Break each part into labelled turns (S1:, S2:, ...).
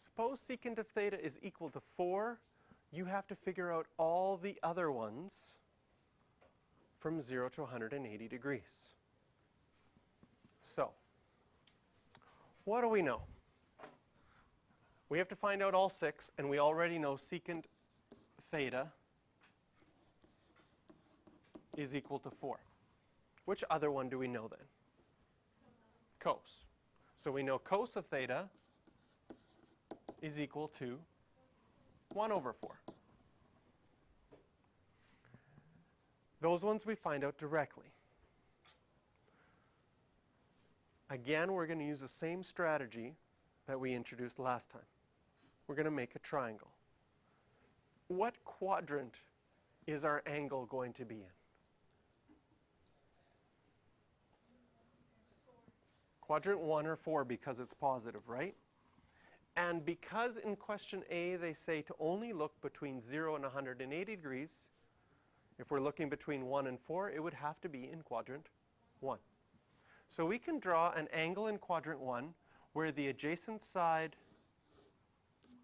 S1: Suppose secant of theta is equal to 4. You have to figure out all the other ones from 0 to 180 degrees. So, what do we know? We have to find out all 6, and we already know secant theta is equal to 4. Which other one do we know then? Cos. So we know cos of theta is equal to 1 over 4. Those ones we find out directly. Again, we're going to use the same strategy that we introduced last time. We're going to make a triangle. What quadrant is our angle going to be in? Quadrant 1 or 4 because it's positive, right? And because in question A they say to only look between 0 and 180 degrees, if we're looking between 1 and 4, it would have to be in quadrant 1. So we can draw an angle in quadrant 1 where the adjacent side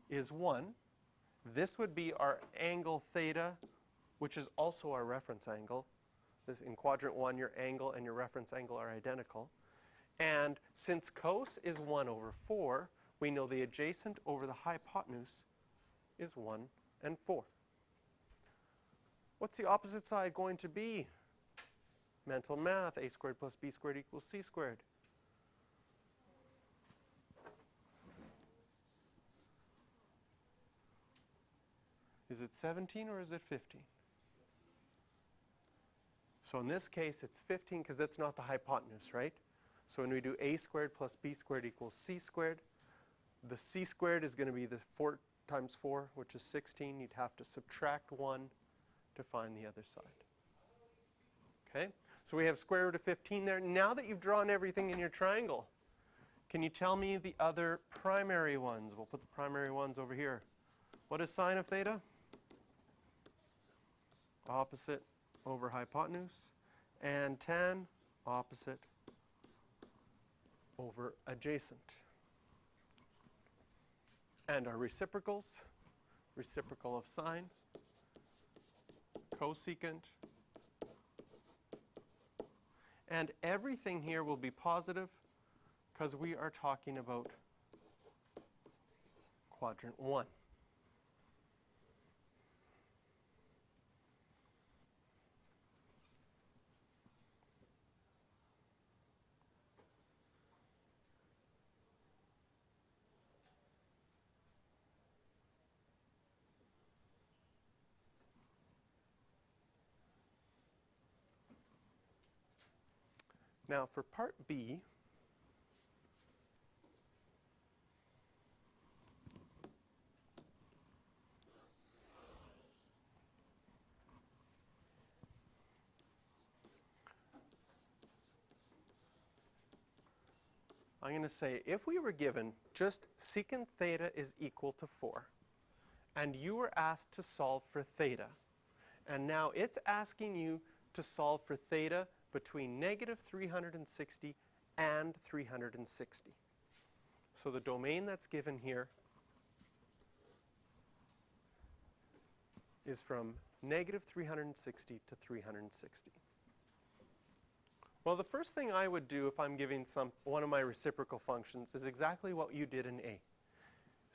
S1: is 1. This would be our angle theta, which is also our reference angle. This, in quadrant 1, your angle and your reference angle are identical. And since cos is 1 over 4, we know the adjacent over the hypotenuse is 1 and 4. What's the opposite side going to be? Mental math, a squared plus b squared equals c squared. Is it 17 or is it 15? So in this case, it's 15 because that's not the hypotenuse, right? So when we do a squared plus b squared equals c squared, the c squared is going to be the 4 times 4, which is 16. You'd have to subtract 1 to find the other side. Okay? So we have square root of 15 there. Now that you've drawn everything in your triangle, can you tell me the other primary ones? We'll put the primary ones over here. What is sine of theta? Opposite over hypotenuse. And tan, opposite over adjacent. And our reciprocals, reciprocal of sine, cosecant, and everything here will be positive because we are talking about quadrant 1. Now for part B, I'm going to say if we were given just secant theta is equal to 4, and you were asked to solve for theta, and now it's asking you to solve for theta between negative 360 and 360. So the domain that's given here is from negative 360 to 360. Well, the first thing I would do if I'm giving one of my reciprocal functions is exactly what you did in A.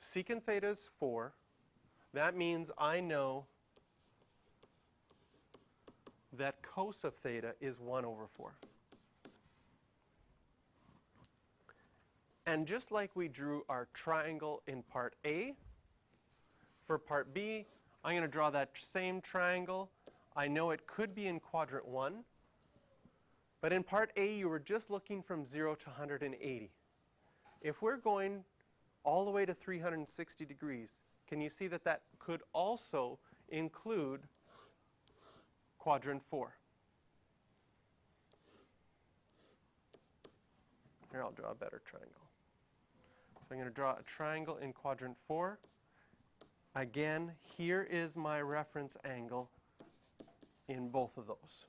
S1: Secant theta is 4. That means I know that cos of theta is 1 over 4. And just like we drew our triangle in part A, for part B, I'm going to draw that same triangle. I know it could be in quadrant 1, but in part A, you were just looking from 0 to 180. If we're going all the way to 360 degrees, can you see that that could also include quadrant 4? Here, I'll draw a better triangle. So I'm going to draw a triangle in quadrant 4. Again, here is my reference angle in both of those.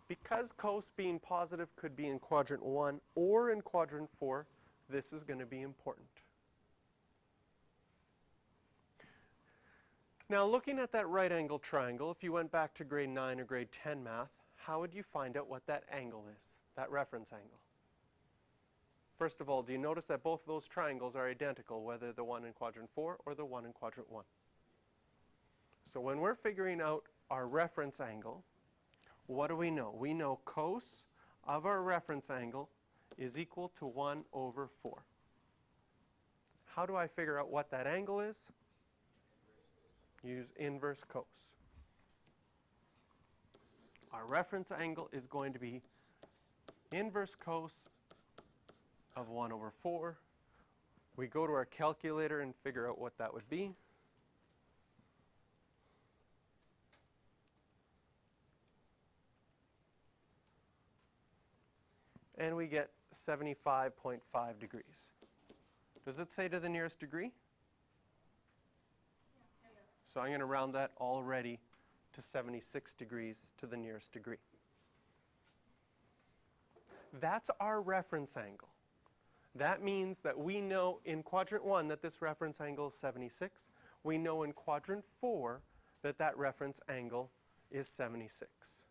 S1: Because cos being positive could be in quadrant 1 or in quadrant 4, this is going to be important. Now looking at that right angle triangle, if you went back to grade 9 or grade 10 math, how would you find out what that angle is, that reference angle? First of all, do you notice that both of those triangles are identical, whether the one in quadrant 4 or the one in quadrant 1? So when we're figuring out our reference angle, what do we know? We know cos of our reference angle is equal to 1 over 4. How do I figure out what that angle is? Use inverse cos. Our reference angle is going to be inverse cos of 1 over 4. We go to our calculator and figure out what that would be. And we get 75.5 degrees. Does it say to the nearest degree? So I'm going to round that already to 76 degrees to the nearest degree. That's our reference angle. That means that we know in quadrant 1 that this reference angle is 76. We know in quadrant 4 that that reference angle is 76.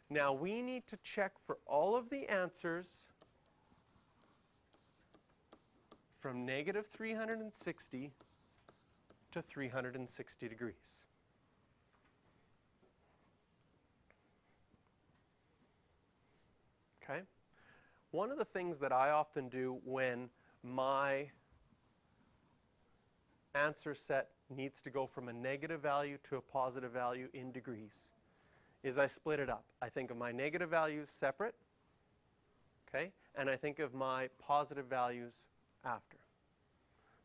S1: Now we need to check for all of the answers from negative 360 to 360 degrees. Okay? One of the things that I often do when my answer set needs to go from a negative value to a positive value in degrees is I split it up. I think of my negative values separate, okay, and I think of my positive values after.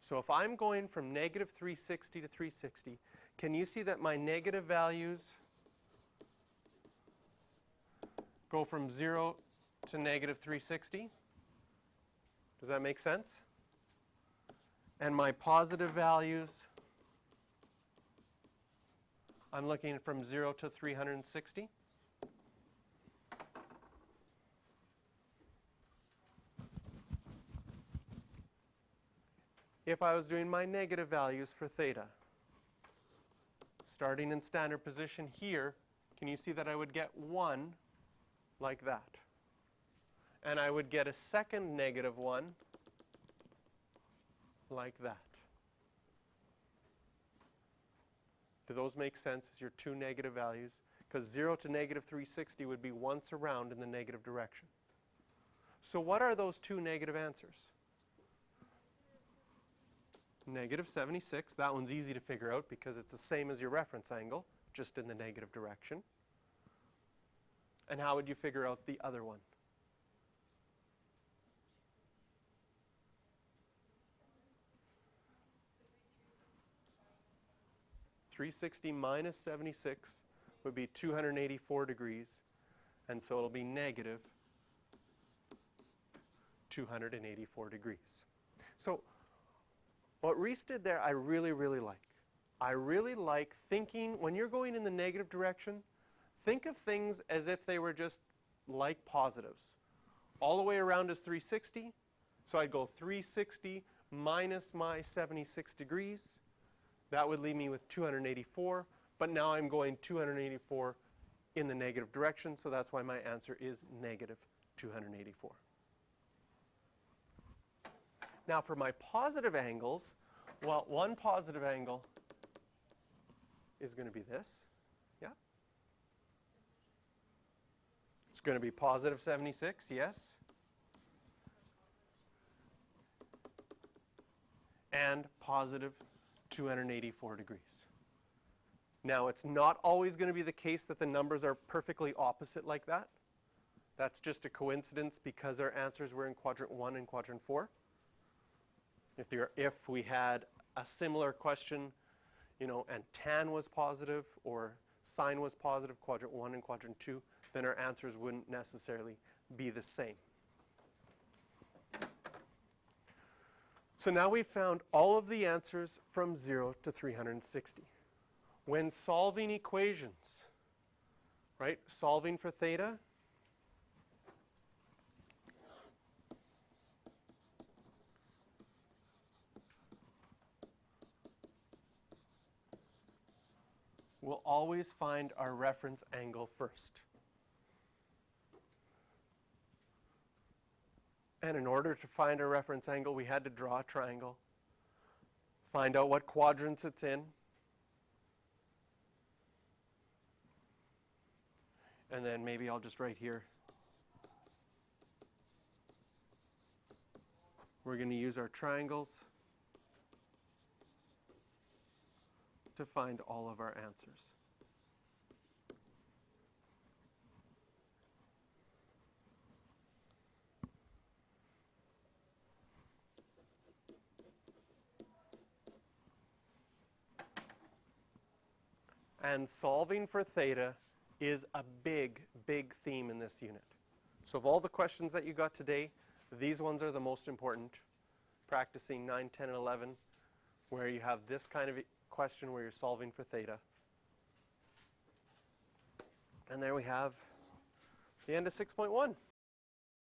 S1: So if I'm going from negative 360 to 360, can you see that my negative values go from 0 to negative 360? Does that make sense? And my positive values, I'm looking from 0 to 360. If I was doing my negative values for theta, starting in standard position here, can you see that I would get 1 like that? And I would get a second negative 1 like that. Do those make sense as your two negative values? Because 0 to negative 360 would be once around in the negative direction. So what are those two negative answers? Negative 76. That one's easy to figure out because it's the same as your reference angle, just in the negative direction. And how would you figure out the other one? 360 minus 76 would be 284 degrees, and so it'll be negative 284 degrees. So what Reese did there, I really, really like. I really like thinking, when you're going in the negative direction, think of things as if they were just like positives. All the way around is 360, so I'd go 360 minus my 76 degrees. That would leave me with 284, but now I'm going 284 in the negative direction, so that's why my answer is negative 284. Now for my positive angles, well, one positive angle is going to be this. Yeah? It's going to be positive 76, yes. And positive 284 degrees. Now, it's not always going to be the case that the numbers are perfectly opposite like that. That's just a coincidence because our answers were in quadrant 1 and quadrant 4. If we had a similar question, you know, and tan was positive or sine was positive, quadrant 1 and quadrant 2, then our answers wouldn't necessarily be the same. So now we've found all of the answers from 0 to 360. When solving equations, right, solving for theta, we'll always find our reference angle first. And in order to find our reference angle, we had to draw a triangle, find out what quadrants it's in, and then maybe I'll just write here. We're going to use our triangles to find all of our answers. And solving for theta is a big, big theme in this unit. So of all the questions that you got today, these ones are the most important. Practicing 9, 10, and 11, where you have this kind of question where you're solving for theta. And there we have the end of 6.1.